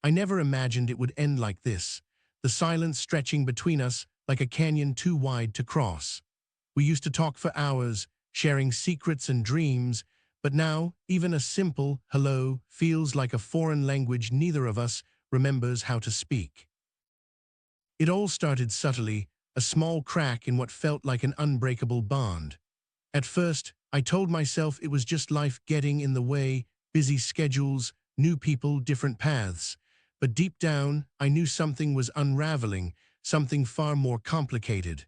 I never imagined it would end like this, the silence stretching between us like a canyon too wide to cross. We used to talk for hours, sharing secrets and dreams, but now even a simple hello feels like a foreign language neither of us remembers how to speak. It all started subtly, a small crack in what felt like an unbreakable bond. At first, I told myself it was just life getting in the way, busy schedules, new people, different paths. But deep down, I knew something was unraveling, something far more complicated.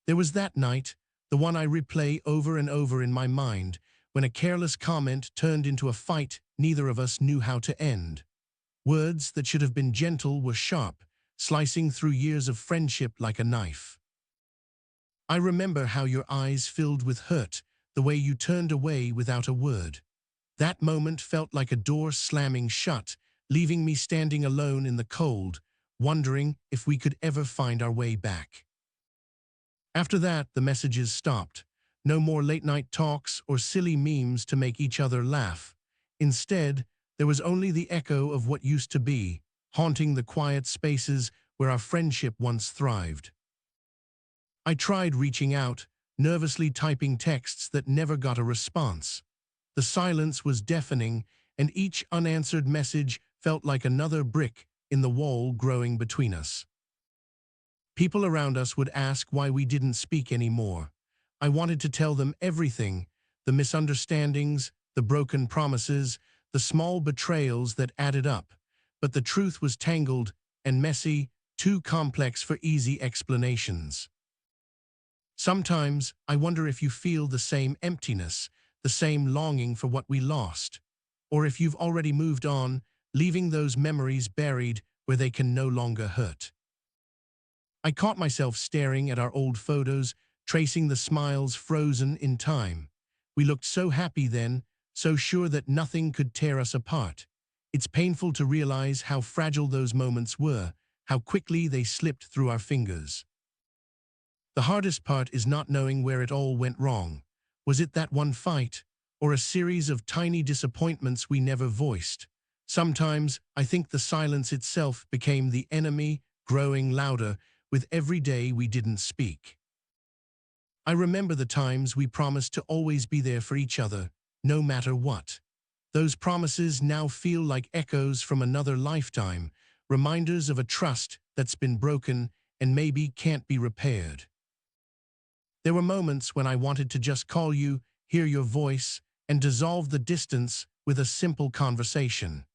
There was that night, the one I replay over and over in my mind, when a careless comment turned into a fight neither of us knew how to end. Words that should have been gentle were sharp, slicing through years of friendship like a knife. I remember how your eyes filled with hurt, the way you turned away without a word. That moment felt like a door slamming shut, leaving me standing alone in the cold, wondering if we could ever find our way back. After that, the messages stopped. No more late-night talks or silly memes to make each other laugh. Instead, there was only the echo of what used to be, haunting the quiet spaces where our friendship once thrived. I tried reaching out, nervously typing texts that never got a response. The silence was deafening, and each unanswered message felt like another brick in the wall growing between us. People around us would ask why we didn't speak anymore. I wanted to tell them everything, the misunderstandings, the broken promises, the small betrayals that added up. But the truth was tangled and messy, too complex for easy explanations. Sometimes I wonder if you feel the same emptiness, the same longing for what we lost, or if you've already moved on, leaving those memories buried where they can no longer hurt. I caught myself staring at our old photos, tracing the smiles frozen in time. We looked so happy then, so sure that nothing could tear us apart. It's painful to realize how fragile those moments were, how quickly they slipped through our fingers. The hardest part is not knowing where it all went wrong. Was it that one fight, or a series of tiny disappointments we never voiced? Sometimes I think the silence itself became the enemy, growing louder with every day we didn't speak. I remember the times we promised to always be there for each other, no matter what. Those promises now feel like echoes from another lifetime, reminders of a trust that's been broken and maybe can't be repaired. There were moments when I wanted to just call you, hear your voice, and dissolve the distance with a simple conversation.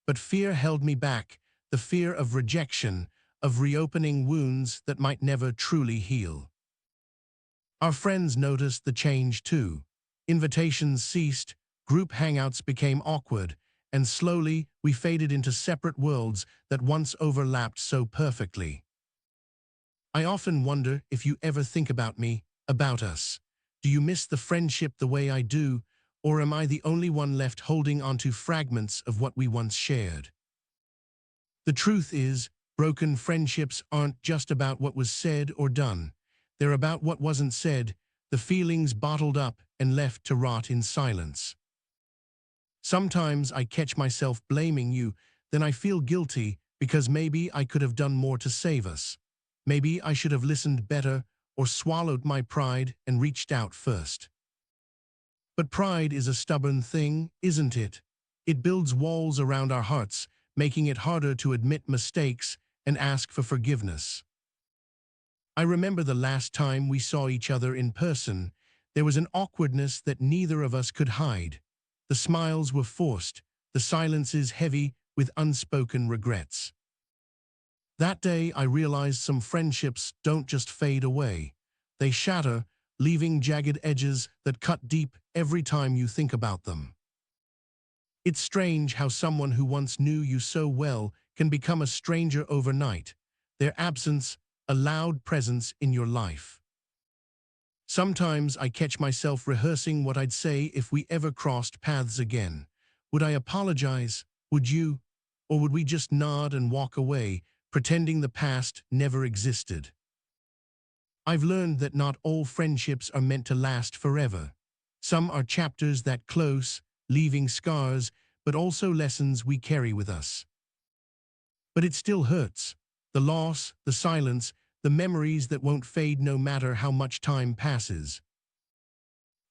But fear held me back, the fear of rejection, of reopening wounds that might never truly heal. Our friends noticed the change too. Invitations ceased, group hangouts became awkward, and slowly we faded into separate worlds that once overlapped so perfectly. I often wonder if you ever think about me, about us. Do you miss the friendship the way I do, or am I the only one left holding onto fragments of what we once shared? The truth is, broken friendships aren't just about what was said or done. They're about what wasn't said, the feelings bottled up and left to rot in silence. Sometimes I catch myself blaming you, then I feel guilty because maybe I could have done more to save us. Maybe I should have listened better or swallowed my pride and reached out first. But pride is a stubborn thing, isn't it? It builds walls around our hearts, making it harder to admit mistakes and ask for forgiveness. I remember the last time we saw each other in person. There was an awkwardness that neither of us could hide. The smiles were forced, the silences heavy with unspoken regrets. That day I realized some friendships don't just fade away. They shatter, leaving jagged edges that cut deep every time you think about them. It's strange how someone who once knew you so well can become a stranger overnight. Their absence, a loud presence in your life. Sometimes I catch myself rehearsing what I'd say if we ever crossed paths again. Would I apologize? Would you? Or would we just nod and walk away, pretending the past never existed? I've learned that not all friendships are meant to last forever. Some are chapters that close, leaving scars, but also lessons we carry with us. But it still hurts. The loss, the silence, the memories that won't fade no matter how much time passes.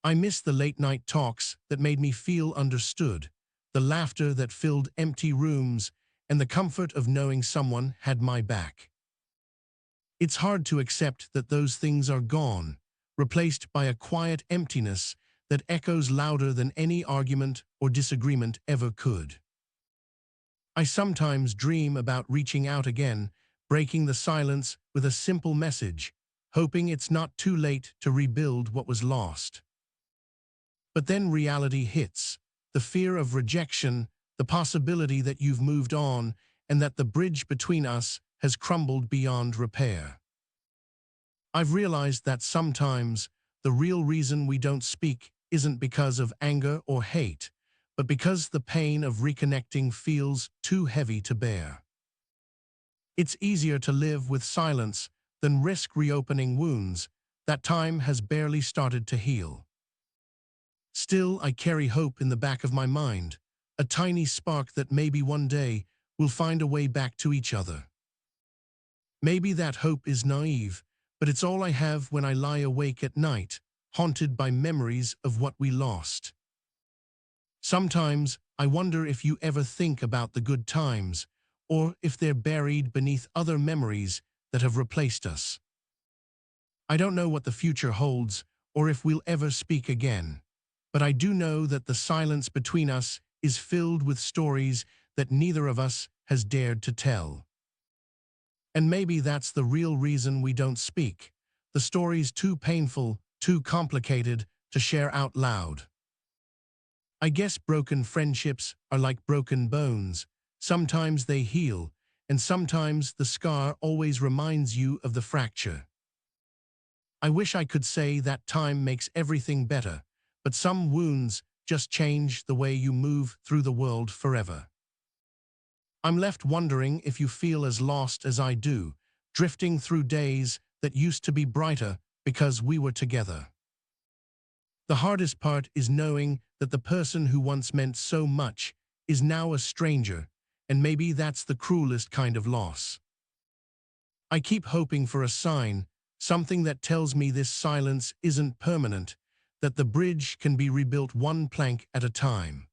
I miss the late-night talks that made me feel understood, the laughter that filled empty rooms, and the comfort of knowing someone had my back. It's hard to accept that those things are gone, replaced by a quiet emptiness that echoes louder than any argument or disagreement ever could. I sometimes dream about reaching out again, breaking the silence with a simple message, hoping it's not too late to rebuild what was lost. But then reality hits, the fear of rejection, the possibility that you've moved on, and that the bridge between us has crumbled beyond repair. I've realized that sometimes the real reason we don't speak isn't because of anger or hate, but because the pain of reconnecting feels too heavy to bear. It's easier to live with silence than risk reopening wounds that time has barely started to heal. Still, I carry hope in the back of my mind, a tiny spark that maybe one day we'll find a way back to each other. Maybe that hope is naive, but it's all I have when I lie awake at night, haunted by memories of what we lost. Sometimes I wonder if you ever think about the good times, or if they're buried beneath other memories that have replaced us. I don't know what the future holds, or if we'll ever speak again, but I do know that the silence between us is filled with stories that neither of us has dared to tell. And maybe that's the real reason we don't speak. The story's too painful, too complicated to share out loud. I guess broken friendships are like broken bones. Sometimes they heal, and sometimes the scar always reminds you of the fracture. I wish I could say that time makes everything better, but some wounds just change the way you move through the world forever. I'm left wondering if you feel as lost as I do, drifting through days that used to be brighter because we were together. The hardest part is knowing that the person who once meant so much is now a stranger, and maybe that's the cruelest kind of loss. I keep hoping for a sign, something that tells me this silence isn't permanent, that the bridge can be rebuilt one plank at a time.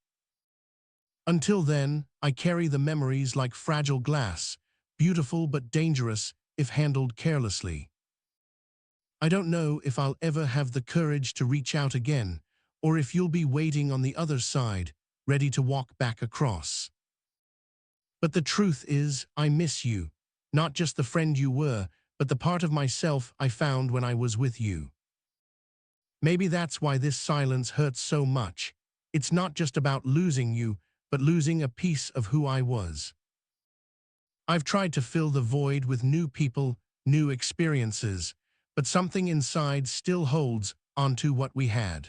Until then, I carry the memories like fragile glass, beautiful but dangerous if handled carelessly. I don't know if I'll ever have the courage to reach out again, or if you'll be waiting on the other side, ready to walk back across. But the truth is, I miss you, not just the friend you were, but the part of myself I found when I was with you. Maybe that's why this silence hurts so much. It's not just about losing you, but losing a piece of who I was. I've tried to fill the void with new people, new experiences, but something inside still holds onto what we had.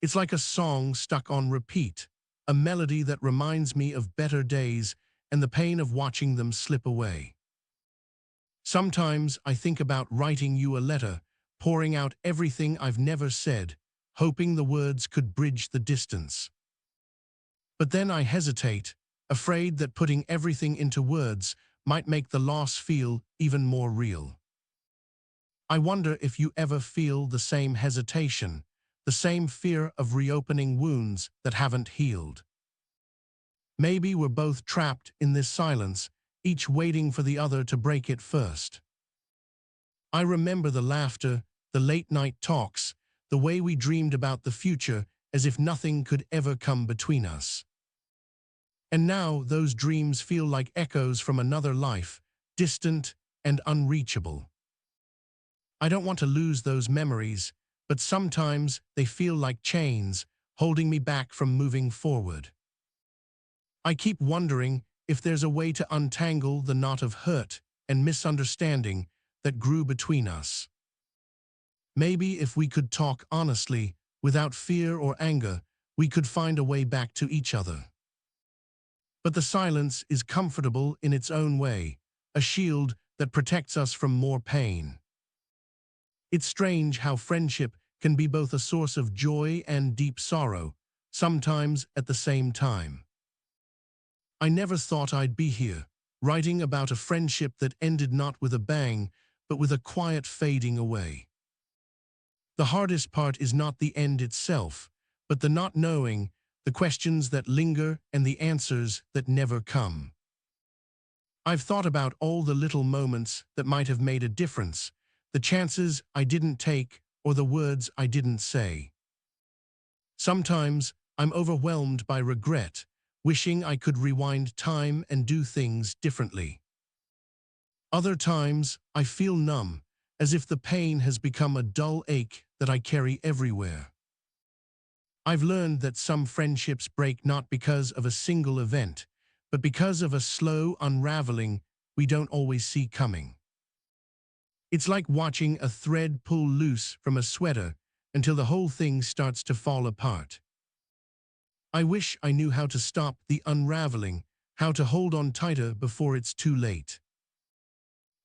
It's like a song stuck on repeat, a melody that reminds me of better days and the pain of watching them slip away. Sometimes I think about writing you a letter, pouring out everything I've never said, hoping the words could bridge the distance. But then I hesitate, afraid that putting everything into words might make the loss feel even more real. I wonder if you ever feel the same hesitation, the same fear of reopening wounds that haven't healed. Maybe we're both trapped in this silence, each waiting for the other to break it first. I remember the laughter, the late-night talks, the way we dreamed about the future as if nothing could ever come between us. And now those dreams feel like echoes from another life, distant and unreachable. I don't want to lose those memories, but sometimes they feel like chains, holding me back from moving forward. I keep wondering if there's a way to untangle the knot of hurt and misunderstanding that grew between us. Maybe if we could talk honestly, without fear or anger, we could find a way back to each other. But the silence is comfortable in its own way, a shield that protects us from more pain. It's strange how friendship can be both a source of joy and deep sorrow, sometimes at the same time. I never thought I'd be here, writing about a friendship that ended not with a bang, but with a quiet fading away. The hardest part is not the end itself, but the not knowing, the questions that linger, and the answers that never come. I've thought about all the little moments that might have made a difference, the chances I didn't take, or the words I didn't say. Sometimes I'm overwhelmed by regret, wishing I could rewind time and do things differently. Other times I feel numb, as if the pain has become a dull ache that I carry everywhere. I've learned that some friendships break not because of a single event, but because of a slow unraveling we don't always see coming. It's like watching a thread pull loose from a sweater until the whole thing starts to fall apart. I wish I knew how to stop the unraveling, how to hold on tighter before it's too late.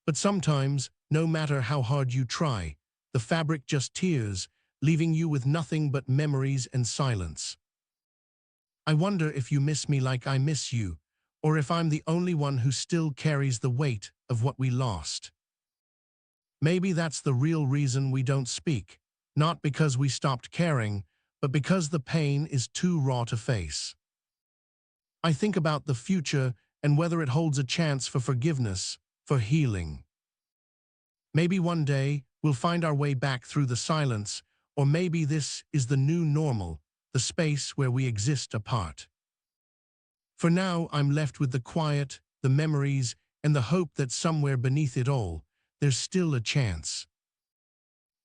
But sometimes, no matter how hard you try, the fabric just tears, leaving you with nothing but memories and silence. I wonder if you miss me like I miss you, or if I'm the only one who still carries the weight of what we lost. Maybe that's the real reason we don't speak, not because we stopped caring, but because the pain is too raw to face. I think about the future and whether it holds a chance for forgiveness, for healing. Maybe one day we'll find our way back through the silence, or maybe this is the new normal, the space where we exist apart. For now, I'm left with the quiet, the memories, and the hope that somewhere beneath it all, there's still a chance.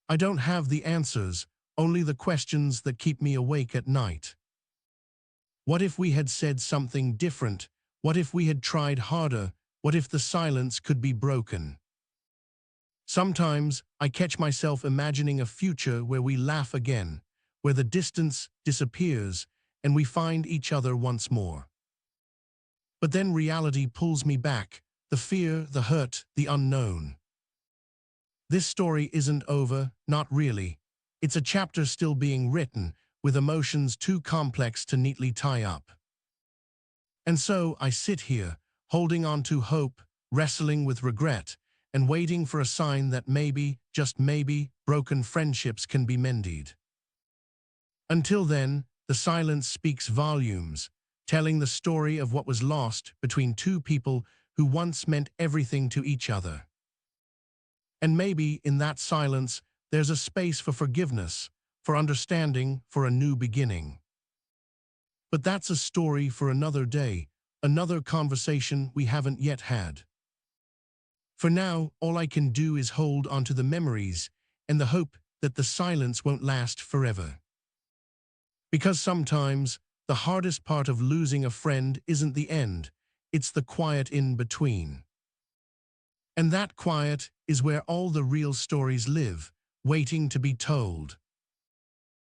I don't have the answers, only the questions that keep me awake at night. What if we had said something different? What if we had tried harder? What if the silence could be broken? Sometimes I catch myself imagining a future where we laugh again, where the distance disappears and we find each other once more. But then reality pulls me back, the fear, the hurt, the unknown. This story isn't over, not really. It's a chapter still being written, with emotions too complex to neatly tie up. And so I sit here, holding on to hope, wrestling with regret, and waiting for a sign that maybe, just maybe, broken friendships can be mended. Until then, the silence speaks volumes, telling the story of what was lost between two people who once meant everything to each other. And maybe in that silence, there's a space for forgiveness, for understanding, for a new beginning. But that's a story for another day, another conversation we haven't yet had. For now, all I can do is hold onto the memories and the hope that the silence won't last forever. Because sometimes, the hardest part of losing a friend isn't the end, it's the quiet in between. And that quiet is where all the real stories live, waiting to be told.